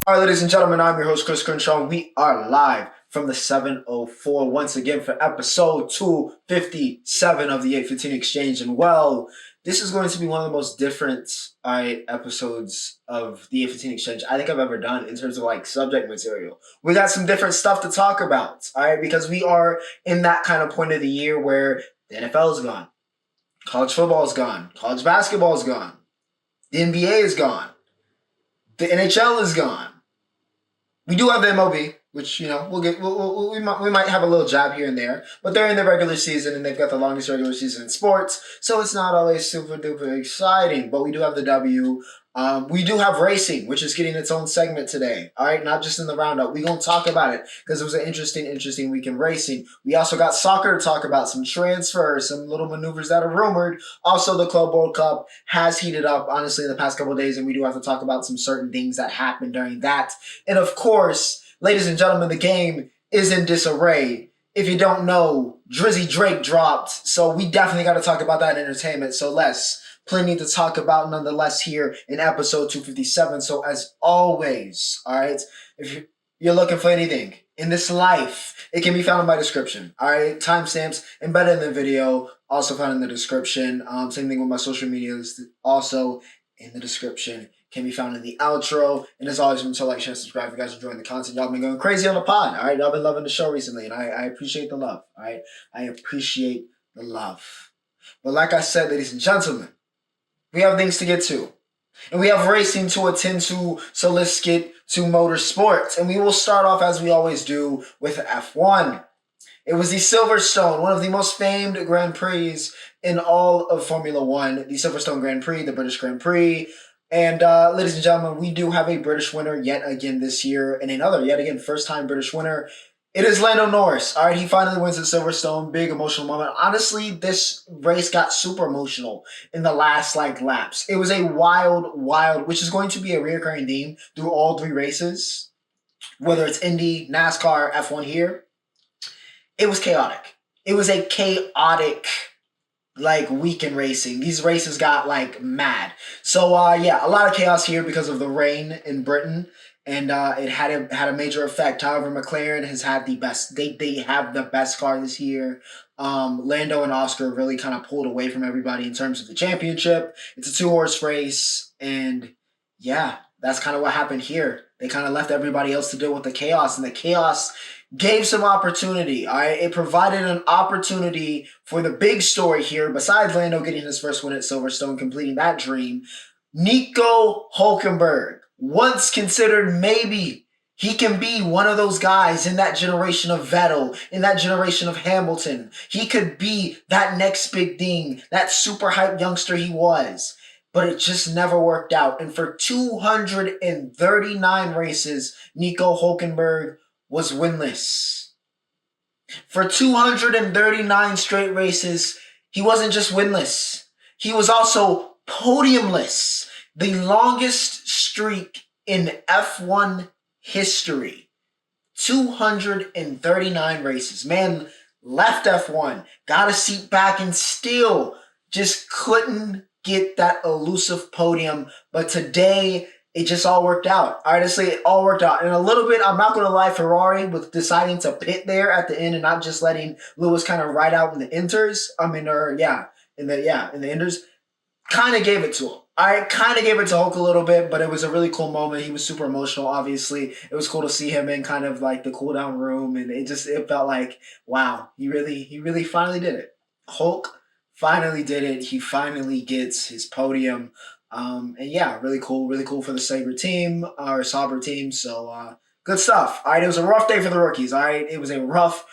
All right, ladies and gentlemen, I'm your host, Chris Crenshaw. We are live from the 704 once again for episode 257 of the 815 Exchange. And well, this is going to be one of the most different episodes of the 815 Exchange I think I've ever done in terms of like subject material. We got some different stuff to talk about, all right, because we are in that kind of point of the year where the NFL is gone, college football is gone, college basketball is gone, the NBA is gone, the NHL is gone. We do have the MLB, which we might have a little jab here and there, but they're in the regular season and they've got the longest regular season in sports, so it's not always super duper exciting. But we do have the W. We do have racing, which is getting its own segment today. All right, not just in the roundup. We're gonna talk about it because it was an interesting week in racing. We also got soccer to talk about, some transfers, some little maneuvers that are rumored. Also, the Club World Cup has heated up, honestly, in the past couple of days, and we do have to talk about some certain things that happened during that. And of course, ladies and gentlemen, the game is in disarray. If you don't know, Drizzy Drake dropped, so we definitely got to talk about that in entertainment. So plenty to talk about nonetheless here in episode 257. So as always, all right, if you're looking for anything in this life, it can be found in my description. All right, timestamps embedded in the video, also found in the description. Same thing with my social medias, also in the description. Can be found in the outro. And as always, until like, share, subscribe. If you guys are enjoying the content, y'all been going crazy on the pod. All right, y'all been loving the show recently, and I appreciate the love. All right, I appreciate the love. But like I said, ladies and gentlemen, we have things to get to. And we have racing to attend to, so let's get to motorsports. And we will start off, as we always do, with F1. It was the Silverstone, one of the most famed Grand Prix in all of Formula One. The Silverstone Grand Prix, the British Grand Prix. And ladies and gentlemen, we do have a British winner yet again this year. And another, yet again, first-time British winner. It is Lando Norris. All right, he finally wins at Silverstone. Big emotional moment. Honestly, this race got super emotional in the last laps. It was a wild, which is going to be a recurring theme through all three races, whether it's Indy, NASCAR, F1 here. It was chaotic. It was a chaotic week in racing. These races got mad. So a lot of chaos here because of the rain in Britain. And it had a major effect. However, McLaren has had the best. They have the best car this year. Lando and Oscar really kind of pulled away from everybody in terms of the championship. It's a 2-horse race, and yeah, that's kind of what happened here. They kind of left everybody else to deal with the chaos, and the chaos gave some opportunity. All right, it provided an opportunity for the big story here. Besides Lando getting his first win at Silverstone, completing that dream, Nico Hülkenberg, once considered maybe he can be one of those guys in that generation of Vettel, in that generation of Hamilton. He could be that next big thing, that super hype youngster he was. But it just never worked out. And for 239 races, Nico Hülkenberg was winless. For 239 straight races, he wasn't just winless. He was also podiumless. The longest streak in F1 history. 239 races. Man left F1, got a seat back, and still just couldn't get that elusive podium. But today, it just all worked out. Honestly, it all worked out. And a little bit, I'm not going to lie, Ferrari with deciding to pit there at the end and not just letting Lewis kind of ride out in the inters. In the inters. Kind of gave it to him. I kind of gave it to Hulk a little bit, but it was a really cool moment. He was super emotional, obviously. It was cool to see him in kind of the cool down room, and it felt like, wow, he really finally did it. Hulk finally did it. He finally gets his podium. Really cool for the Sauber team. So good stuff. All right, it was a rough day for the rookies. All right, it was a rough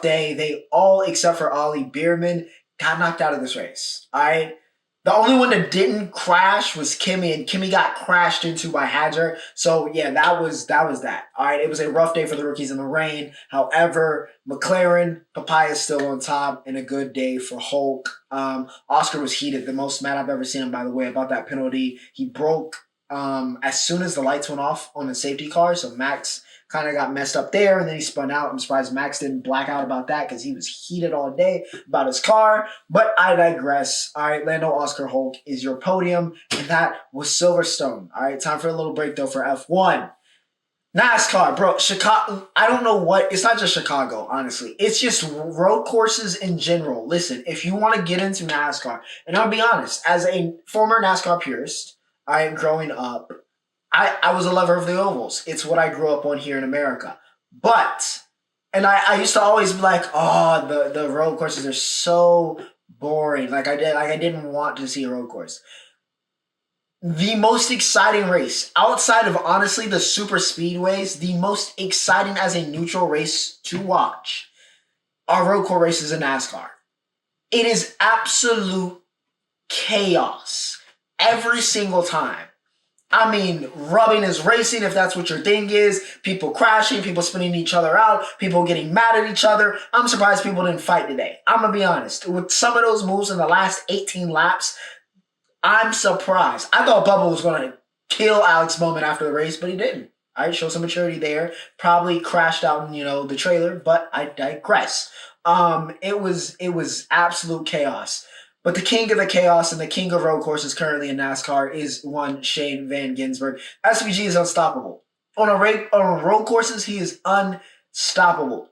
day. They all, except for Ollie Bierman, got knocked out of this race. All right. The only one that didn't crash was Kimi, and Kimi got crashed into by Hadjar. So, yeah, that was that. All right, it was a rough day for the rookies in the rain. However, McLaren, Papaya is still on top, and a good day for Hulk. Oscar was heated, the most mad I've ever seen him, by the way, about that penalty. He broke as soon as the lights went off on the safety car, so Max kind of got messed up there, and then he spun out. I'm surprised Max didn't black out about that because he was heated all day about his car. But I digress. All right, Lando, Oscar, Hulk is your podium, and that was Silverstone. All right, time for a little break, though, for F1. NASCAR, bro. Chicago. I don't know what. It's not just Chicago, honestly. It's just road courses in general. Listen, if you want to get into NASCAR, and I'll be honest, as a former NASCAR purist, I growing up, I was a lover of the ovals. It's what I grew up on here in America. But and I used to always be like, oh, the road courses are so boring. I didn't want to see a road course. The most exciting race outside of honestly the super speedways, the most exciting as a neutral race to watch are road course races in NASCAR. It is absolute chaos every single time. I mean, rubbing is racing if that's what your thing is. People crashing, people spinning each other out, people getting mad at each other. I'm surprised people didn't fight today. I'm going to be honest. With some of those moves in the last 18 laps, I'm surprised. I thought Bubba was going to kill Alex Bowman after the race, but he didn't. All right, show some maturity there. Probably crashed out in, the trailer, but I digress. It was absolute chaos. But the king of the chaos and the king of road courses currently in NASCAR is one Shane Van Gisbergen. SVG is unstoppable. On road courses, he is unstoppable.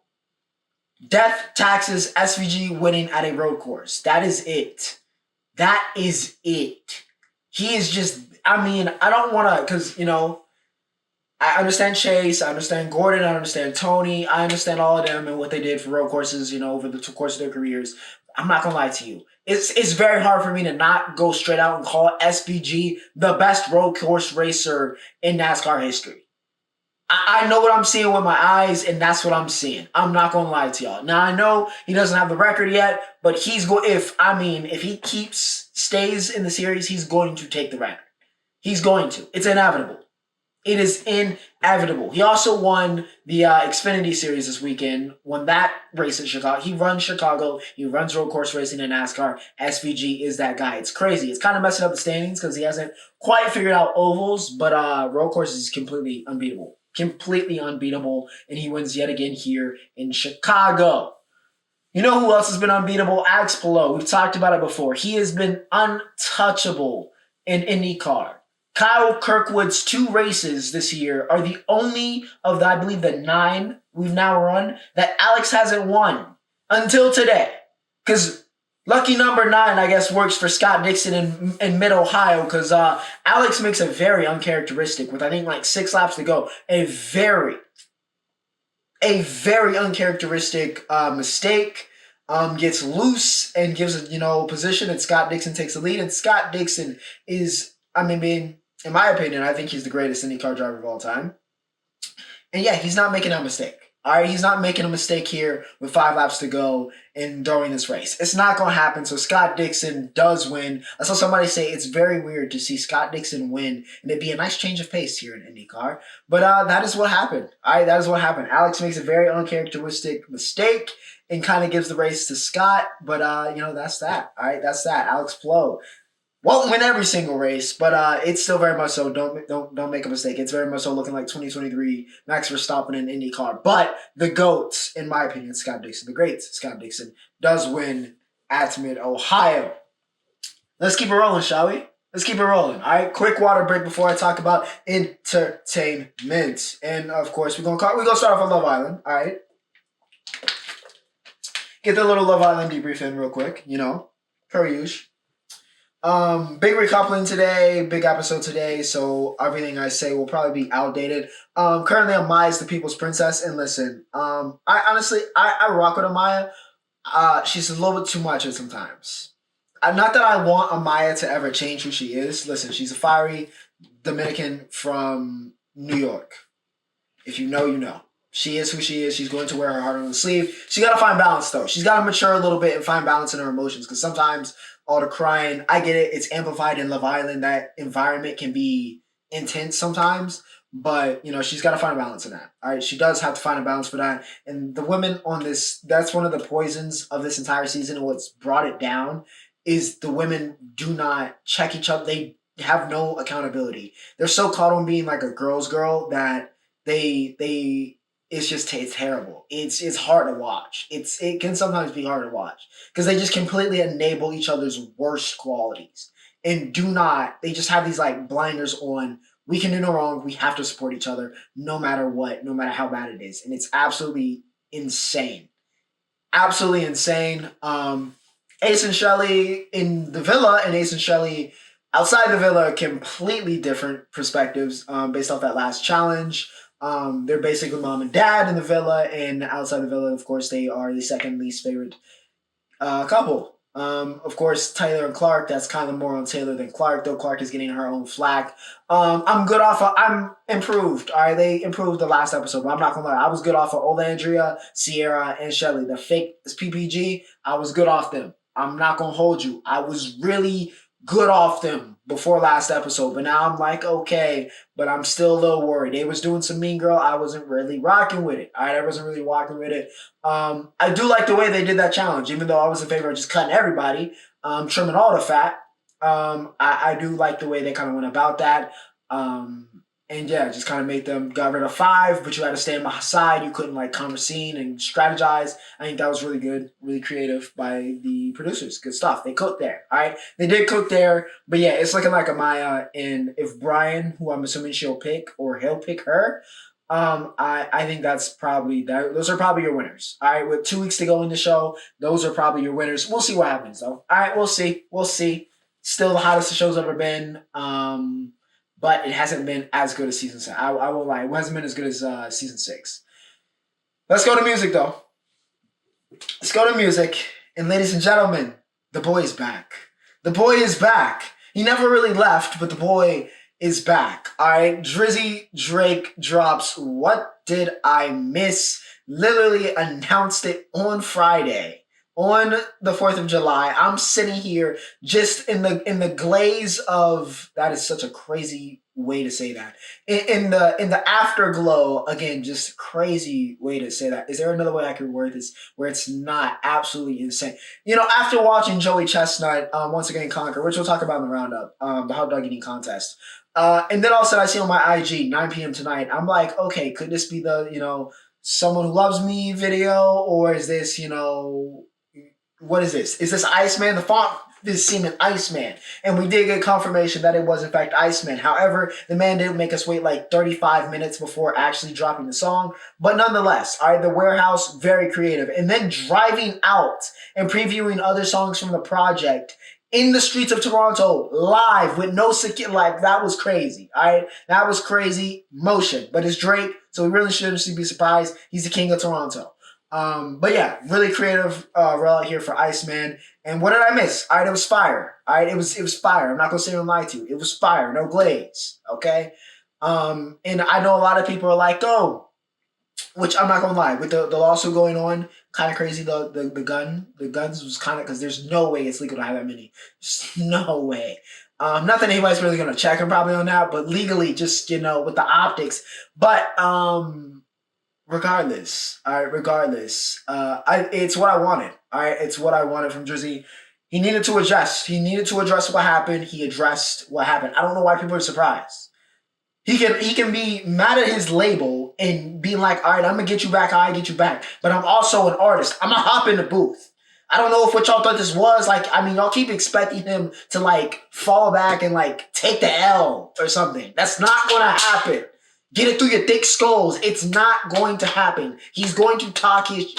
Death, taxes, SVG winning at a road course. That is it. That is it. He is just, I don't want to, because, I understand Chase, I understand Gordon, I understand Tony, I understand all of them and what they did for road courses, over the course of their careers. I'm not going to lie to you. It's very hard for me to not go straight out and call SVG the best road course racer in NASCAR history. I know what I'm seeing with my eyes, and that's what I'm seeing. I'm not gonna lie to y'all. Now I know he doesn't have the record yet, but he's if he stays in the series, he's going to take the record. He's going to. It's inevitable. It is inevitable. He also won the Xfinity Series this weekend. Won that race in Chicago. He runs Chicago. He runs road course racing in NASCAR. SVG is that guy. It's crazy. It's kind of messing up the standings because he hasn't quite figured out ovals, but road course is completely unbeatable. Completely unbeatable, and he wins yet again here in Chicago. You know who else has been unbeatable? Alex Palou. We've talked about it before. He has been untouchable in Indycar. Kyle Kirkwood's 2 races this year are the only of the 9 we've now run that Alex hasn't won until today. Because lucky number 9, I guess, works for Scott Dixon in mid-Ohio because Alex makes a very uncharacteristic, with I think 6 laps to go, a very uncharacteristic mistake, gets loose and gives a position, and Scott Dixon takes the lead. And Scott Dixon is, in my opinion, I think he's the greatest IndyCar driver of all time. And yeah, he's not making a mistake. All right, he's not making a mistake here with 5 laps to go and during this race. It's not going to happen. So Scott Dixon does win. I saw somebody say it's very weird to see Scott Dixon win, and it'd be a nice change of pace here in IndyCar. But that is what happened. All right, that is what happened. Alex makes a very uncharacteristic mistake and kind of gives the race to Scott. But that's that. All right, that's that. Alex Palou won't win every single race, but it's still very much so. Don't make a mistake. It's very much so looking like 2023 Max Verstappen in IndyCar. But the GOAT, in my opinion, Scott Dixon, the great Scott Dixon, does win at Mid-Ohio. Let's keep it rolling, shall we? Let's keep it rolling. All right, quick water break before I talk about entertainment. And of course, we're gonna start off on Love Island. All right, get the little Love Island debrief in real quick. Per usual. Big recoupling today, big episode today, so everything I say will probably be outdated. Currently Amaya is the people's princess, and listen, I honestly rock with Amaya. She's a little bit too much at sometimes. Not that I want Amaya to ever change who she is. Listen, she's a fiery Dominican from New York. If you know, you know. She is who she is. She's going to wear her heart on the sleeve. She got to find balance, though. She's got to mature a little bit and find balance in her emotions, because sometimes all the crying, I get it. It's amplified in Love Island. That environment can be intense sometimes, but she's got to find a balance in that. All right, she does have to find a balance for that. And the women on this, that's one of the poisons of this entire season, and what's brought it down is the women do not check each other. They have no accountability. They're so caught on being like a girl's girl that it's terrible. It's hard to watch. It can sometimes be hard to watch because they just completely enable each other's worst qualities and they just have these blinders on We can do no wrong. We have to support each other no matter what, no matter how bad it is. And it's absolutely insane. Absolutely insane. Ace and Shelly in the villa and Ace and Shelly outside the villa are completely different perspectives based off that last challenge. They're basically mom and dad in the villa, and outside the villa, of course, they are the second least favorite couple. Of course, Taylor and Clark, that's kind of more on Taylor than Clark, though Clark is getting her own flack. I'm improved. All right, they improved the last episode, but I'm not gonna lie. I was good off of Olandria, Sierra, and Shelly. The fake PPG, I was good off them. I'm not gonna hold you. I was really good off them before last episode, but now I'm like, okay, but I'm still a little worried. They was doing some Mean Girl. I wasn't really rocking with it. All right, I wasn't really rocking with it. I do like the way they did that challenge, even though I was in favor of just cutting everybody, trimming all the fat. I do like the way they kind of went about that. And yeah, just kind of made them got rid of 5, but you had to stay on my side. You couldn't like conversate and strategize. I think that was really good, really creative by the producers. Good stuff. They cooked there. All right, they did cook there, but yeah, it's looking like Amaya. And if Brian, who I'm assuming she'll pick, or he'll pick her, I think that's probably that. Those are probably your winners. All right, with 2 weeks to go in the show, those are probably your winners. We'll see what happens though. All right, we'll see. We'll see. Still the hottest the show's ever been. But it hasn't been as good as season 7. I won't lie. It hasn't been as good as season 6. Let's go to music, though. Let's go to music. And ladies and gentlemen, the boy is back. The boy is back. He never really left, but the boy is back. All right. Drizzy Drake drops What Did I Miss? Literally announced it on Friday. On the 4th of July, I'm sitting here just in the glaze of, that is such a crazy way to say that. In the afterglow, again, just crazy way to say that. Is there another way I could word this where it's not absolutely insane? You know, after watching Joey Chestnut once again conquer, which we'll talk about in the roundup, the hot dog eating contest. And then all of a sudden I see on my IG, 9 p.m. tonight, I'm like, okay, could this be the, Someone Who Loves Me video, or is this, what is this? Is this Iceman? The font is seeming Iceman. And we did get confirmation that it was, in fact, Iceman. However, the man did make us wait like 35 minutes before actually dropping the song. But nonetheless, all right, The Warehouse, very creative. And then driving out and previewing other songs from the project in the streets of Toronto, live, with no security. Like, that was crazy, all right? That was crazy motion. But it's Drake, so we really shouldn't be surprised. He's the king of Toronto. But yeah, really creative rollout here for Iceman. And what did I miss? All right, it was fire. All right, it was fire. I'm not gonna sit here and lie to you. It was fire, no glaze. Okay. And I know a lot of people are like, oh, which I'm not gonna lie, with the lawsuit going on, kind of crazy. The guns was kind of, because there's no way it's legal to have that many. Just no way. Not that anybody's really gonna check him probably on that, but legally, just with the optics. But regardless, all right, it's what I wanted. All right, it's what I wanted from Drizzy. He needed to adjust. He needed to address what happened. He addressed what happened. I don't know why people are surprised. He can be mad at his label and be like, all right, I'm going to get you back. I get you back. But I'm also an artist. I'm going to hop in the booth. I don't know if what y'all thought this was. Like, I mean, y'all keep expecting him to, like, fall back and, like, take the L or something. That's not going to happen. Get it through your thick skulls. It's not going to happen. He's going to talk his...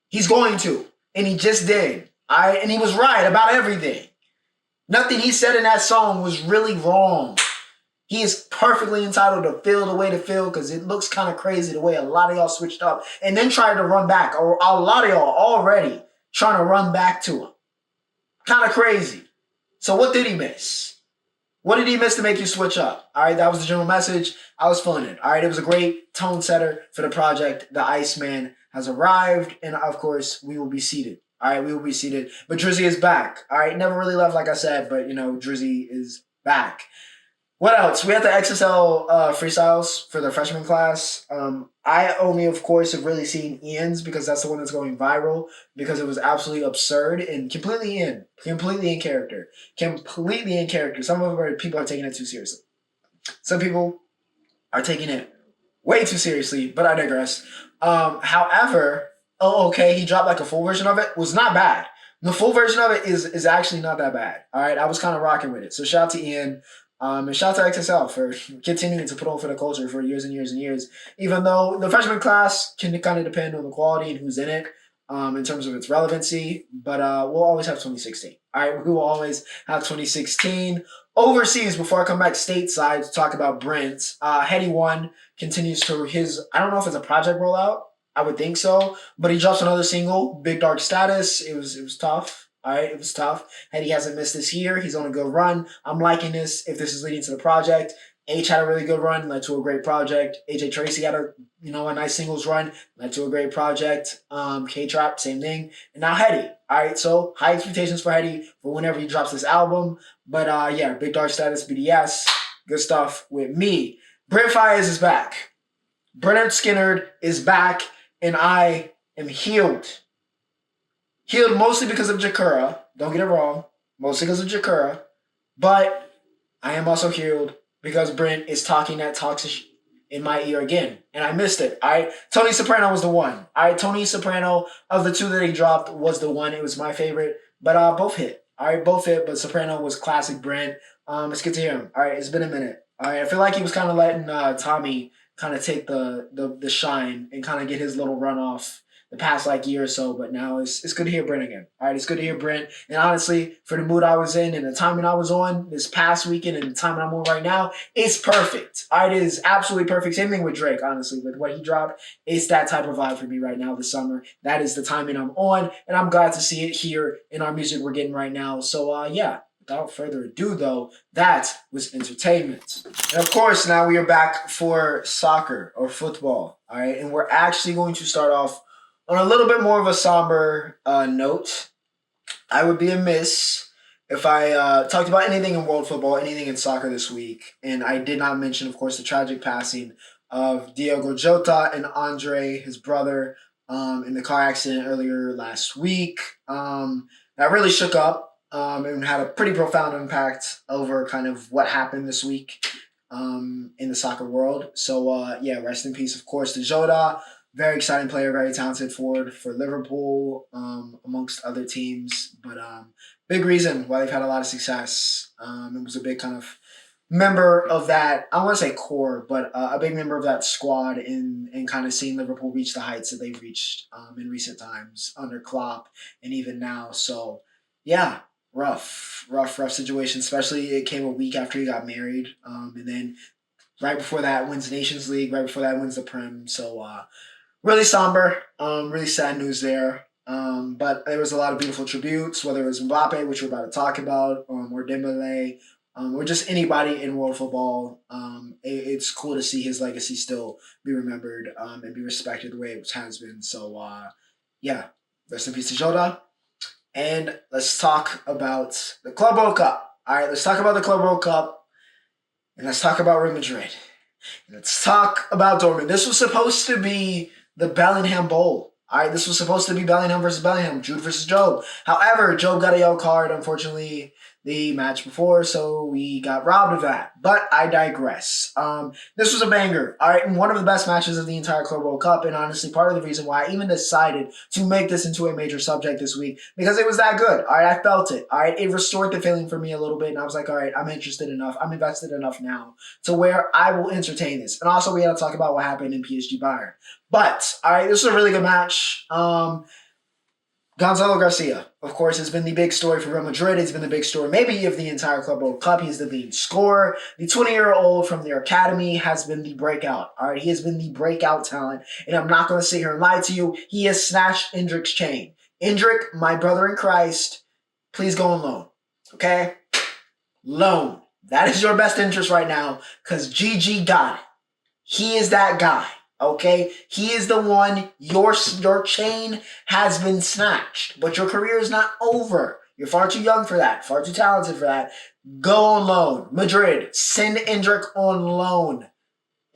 He's going to. And he just did. All right? And he was right about everything. Nothing he said in that song was really wrong. He is perfectly entitled to feel the way to feel, because it looks kind of crazy the way a lot of y'all switched up and then tried to run back. Or a lot of y'all already trying to run back to him. Kind of crazy. So what did he miss? What did he miss to make you switch up? All right, that was the general message. I was feeling it. All right, it was a great tone setter for the project. The Iceman has arrived, and of course, we will be seated. All right, we will be seated. But Drizzy is back. All right, never really left, like I said, but, Drizzy is back. What else? We had the XSL freestyles for the freshman class. I only, of course, have really seen Ian's, because that's the one that's going viral, because it was absolutely absurd and completely in character. Completely in character. Some of people are taking it too seriously. Some people are taking it way too seriously, but I digress. However, he dropped like a full version of it. Was not bad. The full version of it is actually not that bad. All right, I was kind of rocking with it. So shout out to Ian. And shout out to XSL for continuing to put on for the culture for years and years and years. Even though the freshman class can kind of depend on the quality and who's in it in terms of its relevancy. But we'll always have 2016. All right, we will always have 2016. Overseas, before I come back stateside to talk about Brent, Headie One continues to his, I don't know if it's a project rollout. I would think so. But he drops another single, Big Darg Status. It was tough. All right, it was tough. Headie hasn't missed this year. He's on a good run. I'm liking this. If this is leading to the project, H had a really good run, led to a great project. AJ Tracy had a nice singles run, led to a great project. K-Trap, same thing. And now Headie. All right, so high expectations for Headie for whenever he drops this album. But yeah, Big Darg Status, BDS, good stuff with me. Brent Faiyaz is back. Bernard Skinner is back, and I am healed. Healed mostly because of Jakura. Don't get it wrong. Mostly because of Jakura. But I am also healed because Brent is talking that toxic in my ear again. And I missed it. All right. Tony Soprano was the one. All right. Tony Soprano, of the two that he dropped, was the one. It was my favorite. But both hit. All right. Both hit. But Soprano was classic Brent. It's good to hear him. All right. It's been a minute. All right. I feel like he was kind of letting Tommy kind of take the shine and kind of get his little run off the past year or so, but now it's good to hear Brent again. All right, it's good to hear Brent. And honestly, for the mood I was in and the timing I was on this past weekend and the timing I'm on right now, it's perfect. All right, it is absolutely perfect. Same thing with Drake, honestly, with what he dropped. It's that type of vibe for me right now this summer. That is the timing I'm on, and I'm glad to see it here in our music we're getting right now. So, yeah. Without further ado, though, that was entertainment. And of course, now we are back for soccer or football. All right, and we're actually going to start off on a little bit more of a somber note. I would be amiss if I talked about anything in world football, anything in soccer this week, and I did not mention, of course, the tragic passing of Diogo Jota and Andre, his brother, in the car accident earlier last week. That really shook up and had a pretty profound impact over kind of what happened this week in the soccer world. So, yeah, rest in peace, of course, to Jota. Very exciting player, very talented forward for Liverpool, amongst other teams. But big reason why they've had a lot of success. It was a big kind of member of that, I want to say core, but a big member of that squad in kind of seeing Liverpool reach the heights that they've reached in recent times under Klopp and even now. So, yeah, rough situation, especially it came a week after he got married. And then right before that wins Nations League, right before that wins the Prem. So, really somber, really sad news there. But there was a lot of beautiful tributes, whether it was Mbappe, which we're about to talk about, or Dembele, or just anybody in world football. It's cool to see his legacy still be remembered and be respected the way it has been. So, yeah, rest in peace to Jota. And let's talk about the Club World Cup. All right, let's talk about the Club World Cup. And let's talk about Real Madrid. And let's talk about Dortmund. This was supposed to be the Bellingham Bowl. All right, this was supposed to be Bellingham versus Bellingham, Jude versus Job. However, Job got a yellow card, unfortunately, the match before, so we got robbed of that. But I digress. This was a banger, all right, and one of the best matches of the entire Club World Cup, and honestly, part of the reason why I even decided to make this into a major subject this week, because it was that good, all right, I felt it, all right, it restored the feeling for me a little bit, and I was like, all right, I'm interested enough, I'm invested enough now to where I will entertain this. And also, we had to talk about what happened in PSG Bayern. But, all right, this was a really good match. Gonzalo Garcia, of course, has been the big story for Real Madrid. It's been the big story maybe of the entire Club World Cup. He's the leading scorer. The 20-year-old from their academy has been the breakout. All right, he has been the breakout talent. And I'm not going to sit here and lie to you. He has snatched Endrick's chain. Endrick, my brother in Christ, please go on loan. Okay? Loan. That is your best interest right now because GG got it. He is that guy. Okay, he is the one. Your chain has been snatched, but your career is not over. You're far too young for that, far too talented for that. Go on loan. Madrid, send Endrick on loan.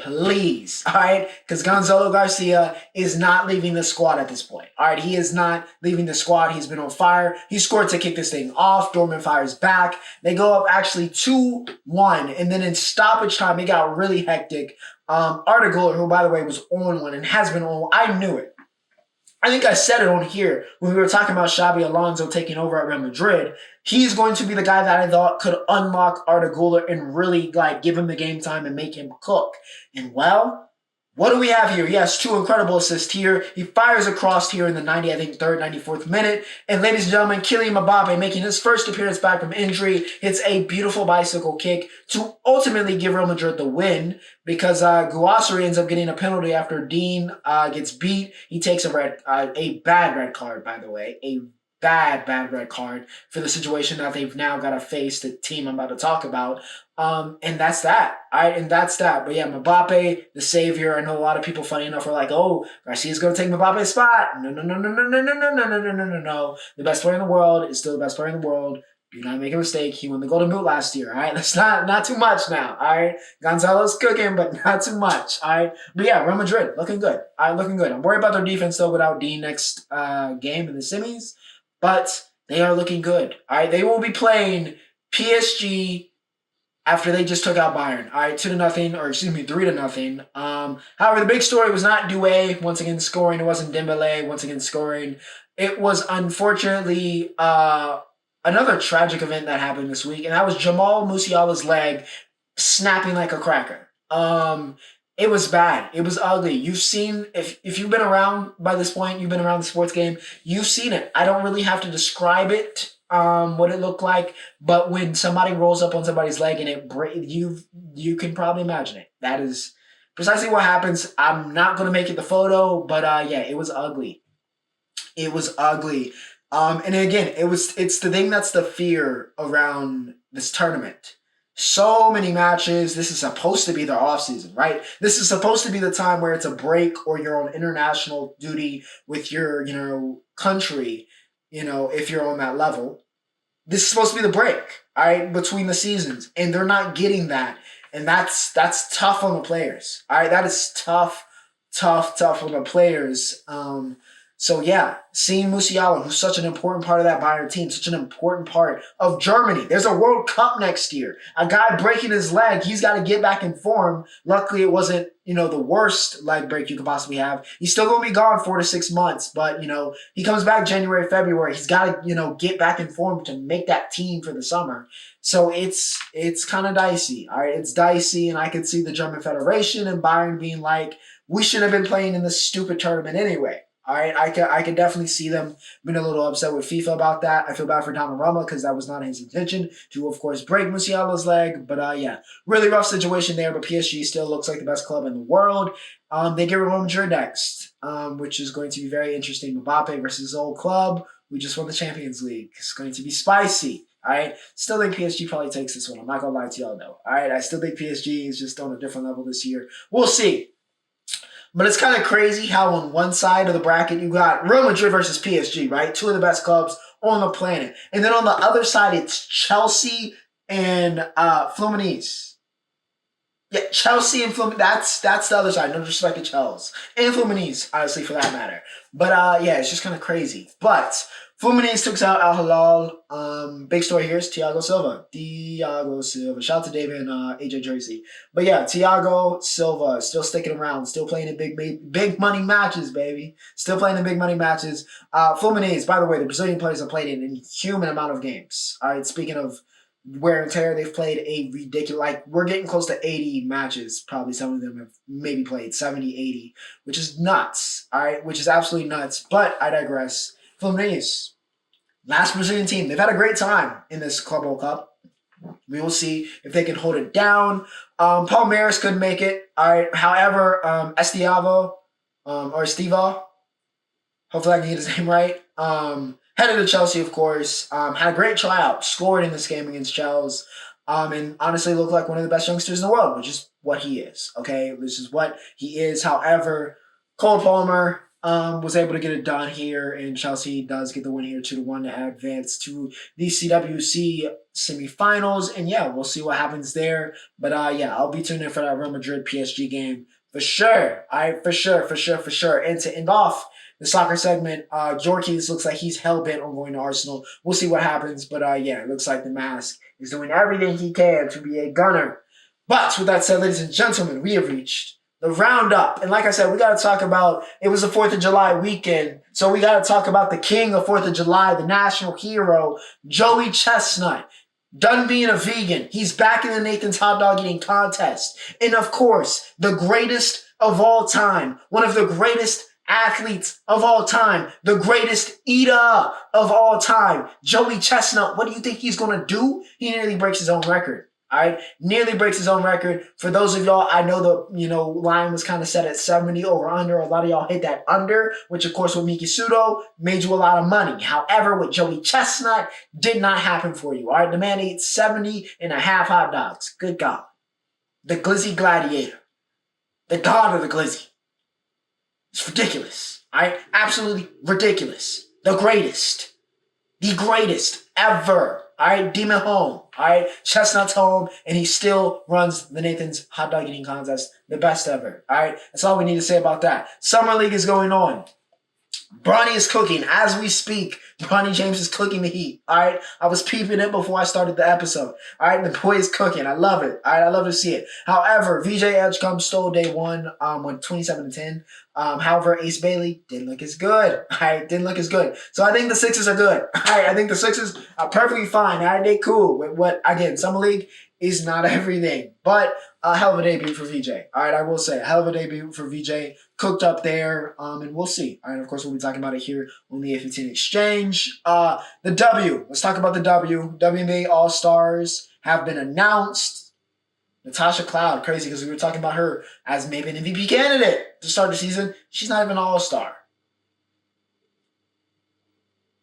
Please, all right? Because Gonzalo Garcia is not leaving the squad at this point. All right, he is not leaving the squad. He's been on fire. He scored to kick this thing off. Dortmund fires back. They go up actually 2-1, and then in stoppage time, it got really hectic. Arda Güler, who, by the way, was on one and has been on, I knew it. I think I said it on here when we were talking about Xabi Alonso taking over at Real Madrid. He's going to be the guy that I thought could unlock Arda Güler and really give him the game time and make him cook. And well, what do we have here? He has 2 incredible assists here. He fires across here in the 94th minute. And ladies and gentlemen, Kylian Mbappe, making his first appearance back from injury, hits a beautiful bicycle kick to ultimately give Real Madrid the win because Guasari ends up getting a penalty after Dean gets beat. He takes a bad red card, by the way, a bad red card for the situation that they've now got to face the team I'm about to talk about. And that's that. But yeah, Mbappe, the savior. I know a lot of people, funny enough, are like, oh, Garcia's going to take Mbappe's spot. No. The best player in the world is still the best player in the world. Do not make a mistake. He won the Golden Boot last year, all right? That's not too much now, all right? Gonzalo's cooking, but not too much, all right? But yeah, Real Madrid, looking good. All right, looking good. I'm worried about their defense, though, without Dean next game in the semis. But they are looking good. All right, they will be playing PSG after they just took out Bayern. All right, 3-0. However, the big story was not Doué once again scoring. It wasn't Dembele once again scoring. It was unfortunately another tragic event that happened this week, and that was Jamal Musiala's leg snapping like a cracker. It was bad. It was ugly. You've seen, if you've been around by this point, you've been around the sports game, you've seen it. I don't really have to describe it, what it looked like, but when somebody rolls up on somebody's leg and you can probably imagine it. That is precisely what happens. I'm not going to make it the photo, but yeah, it was ugly. It was ugly. And again, it's the thing that's the fear around this tournament. So many matches. This is supposed to be their off season, right? This is supposed to be the time where it's a break or you're on international duty with your, country, if you're on that level. This is supposed to be the break, all right, between the seasons. And they're not getting that. And that's tough on the players. All right, that is tough on the players. So yeah, seeing Musiala, who's such an important part of that Bayern team, such an important part of Germany. There's a World Cup next year. A guy breaking his leg, he's got to get back in form. Luckily, it wasn't, the worst leg break you could possibly have. He's still going to be gone 4 to 6 months, but, he comes back January, February. He's got to, get back in form to make that team for the summer. So it's kind of dicey, all right? It's dicey, and I could see the German Federation and Bayern being like, we shouldn't have been playing in this stupid tournament anyway. All right, I can definitely see them being a little upset with FIFA about that. I feel bad for Donnarumma because that was not his intention to, of course, break Musiala's leg. But yeah, really rough situation there. But PSG still looks like the best club in the world. They get Real Madrid next, which is going to be very interesting. Mbappe versus his old club. We just won the Champions League. It's going to be spicy. All right, still think PSG probably takes this one. I'm not gonna lie to y'all though. All right, I still think PSG is just on a different level this year. We'll see. But it's kind of crazy how on one side of the bracket you got Real Madrid versus PSG, right? 2 of the best clubs on the planet. And then on the other side, it's Chelsea and Fluminense. Yeah, Chelsea and Fluminense. That's the other side. No disrespect to Chelsea. And Fluminense, honestly, for that matter. But yeah, it's just kind of crazy. But Fluminense took out Al Hilal. Big story here is Thiago Silva. Shout out to David and AJ Jersey. But yeah, Thiago Silva still sticking around, still playing in big money matches, baby. Still playing in big money matches. Fluminense, by the way, the Brazilian players have played an inhuman amount of games. All right, speaking of wear and tear, they've played a ridiculous, we're getting close to 80 matches. Probably some of them have maybe played 70, 80, which is nuts. All right, which is absolutely nuts. But I digress. Fluminense, last Brazilian team. They've had a great time in this Club World Cup. We will see if they can hold it down. Palmeiras could make it. All right. However, Estivo, hopefully I can get his name right. Headed to Chelsea, of course. Had a great tryout. Scored in this game against Chelsea. And honestly looked like one of the best youngsters in the world, which is what he is. Okay. This is what he is. However, Cole Palmer was able to get it done here, and Chelsea does get the win here 2-1 to advance to the CWC semifinals. And yeah, we'll see what happens there. But yeah, I'll be tuned in for that Real Madrid PSG game for sure. For sure. And to end off the soccer segment, Jorkis looks like he's hell-bent on going to Arsenal. We'll see what happens. But yeah, it looks like the Mask is doing everything he can to be a gunner. But with that said, ladies and gentlemen, we have reached the Roundup. And like I said, we got to talk about, it was the 4th of July weekend, so we got to talk about the king of 4th of July, the national hero, Joey Chestnut. Done being a vegan. He's back in the Nathan's hot dog eating contest. And of course, the greatest of all time, one of the greatest athletes of all time, the greatest eater of all time, Joey Chestnut. What do you think he's going to do? He nearly breaks his own record. All right, nearly breaks his own record. For those of y'all, I know the line was kind of set at 70 over under. A lot of y'all hit that under, which of course with Miki Sudo made you a lot of money. However, with Joey Chestnut, did not happen for you. All right, the man ate 70 and a half hot dogs. Good God, the Glizzy Gladiator, the god of the Glizzy. It's ridiculous. All right, absolutely ridiculous. The greatest ever. All right, Demon home. All right, Chestnut's home, and he still runs the Nathan's hot dog eating contest, the best ever. All right, that's all we need to say about that. Summer League is going on. Bronny is cooking as we speak. Bronny James is cooking the heat. All right, I was peeping it before I started the episode. All right, the boy is cooking. I love it. All right, I love to see it. However, VJ Edgecombe stole day one with 27-10. However, Ace Bailey didn't look as good. All right, didn't look as good. So I think the Sixers are good. All right, I think the Sixers are perfectly fine. All right, they cool with what, again, Summer League is not everything, but a hell of a debut for VJ. All right, I will say, a hell of a debut for VJ. Cooked up there, and we'll see. All right, of course, we'll be talking about it here on the A15 Exchange. The W. Let's talk about the W. WNBA All-Stars have been announced. Natasha Cloud, crazy because we were talking about her as maybe an MVP candidate to start the season. She's not even an All-Star.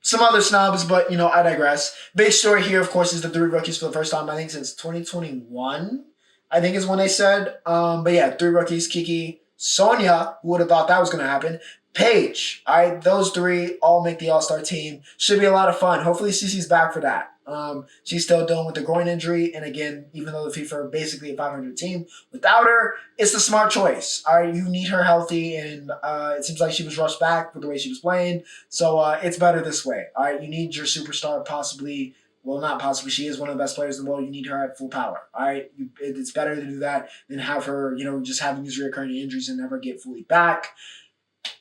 Some other snubs, but, I digress. Big story here, of course, is the 3 rookies for the first time, I think, since 2021, I think is when they said. But yeah, 3 rookies, Kiki, Sonia, who would have thought that was going to happen, Paige. All right, those 3 all make the All-Star team. Should be a lot of fun. Hopefully Cece's back for that. She's still dealing with the groin injury, and again, even though the FIFA are basically a 500 team, without her, it's the smart choice. All right, you need her healthy, and it seems like she was rushed back with the way she was playing, so it's better this way. All right, you need your superstar possibly. Well, not possibly. She is one of the best players in the world. You need her at full power. All right, it's better to do that than have her, just having these recurring injuries and never get fully back.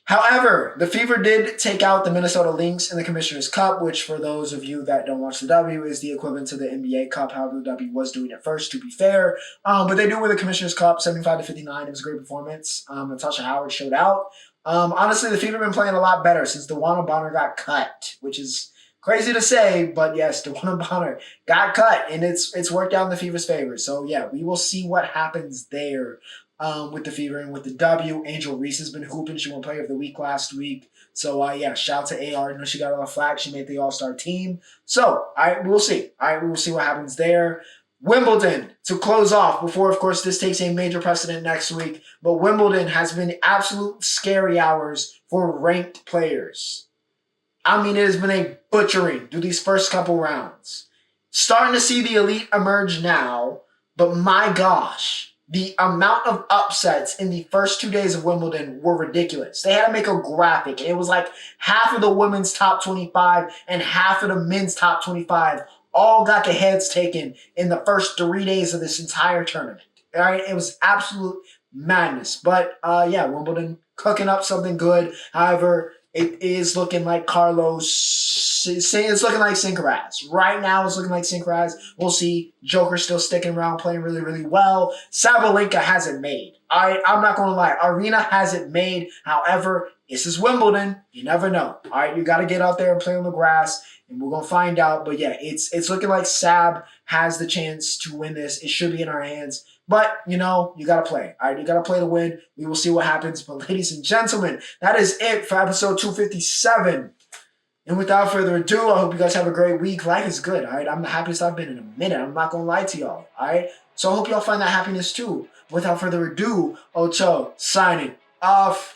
However, the Fever did take out the Minnesota Lynx in the Commissioner's Cup, which for those of you that don't watch the W is the equivalent to the NBA Cup. However, the W was doing it first, to be fair. But they do win the Commissioner's Cup, 75-59. It was a great performance. Natasha Howard showed out. Honestly, the Fever have been playing a lot better since DeWanna Bonner got cut, which is crazy to say, but yes, DeWanna Bonner got cut, and it's worked out in the Fever's favor. So yeah, we will see what happens there. With the Fever and with the W. Angel Reese has been hooping. She won Player of the Week last week. So, yeah, shout out to AR. I know she got all the flack. She made the All-Star team. So, we'll see. We will see what happens there. Wimbledon, to close off, before, of course, this takes a major precedent next week. But Wimbledon has been absolute scary hours for ranked players. I mean, it has been a butchering through these first couple rounds. Starting to see the elite emerge now, but my gosh, the amount of upsets in the first 2 days of Wimbledon were ridiculous. They had to make a graphic. It was like half of the women's top 25 and half of the men's top 25 all got their heads taken in the first 3 days of this entire tournament. All right, it was absolute madness. But yeah, Wimbledon cooking up something good. However, it is looking like it's looking like Synchraz. Right now, it's looking like Synchraz. We'll see. Joker's still sticking around, playing really, really well. Sabalenka hasn't made. I'm not going to lie. Arena hasn't made. However, this is Wimbledon. You never know. All right, you got to get out there and play on the grass, and we're going to find out. But yeah, it's looking like Sab has the chance to win this. It should be in our hands. But, you got to play. All right, you got to play to win. We will see what happens. But ladies and gentlemen, that is it for episode 257. And without further ado, I hope you guys have a great week. Life is good, all right? I'm the happiest I've been in a minute. I'm not going to lie to y'all, all right? So I hope y'all find that happiness too. Without further ado, Ocho signing off.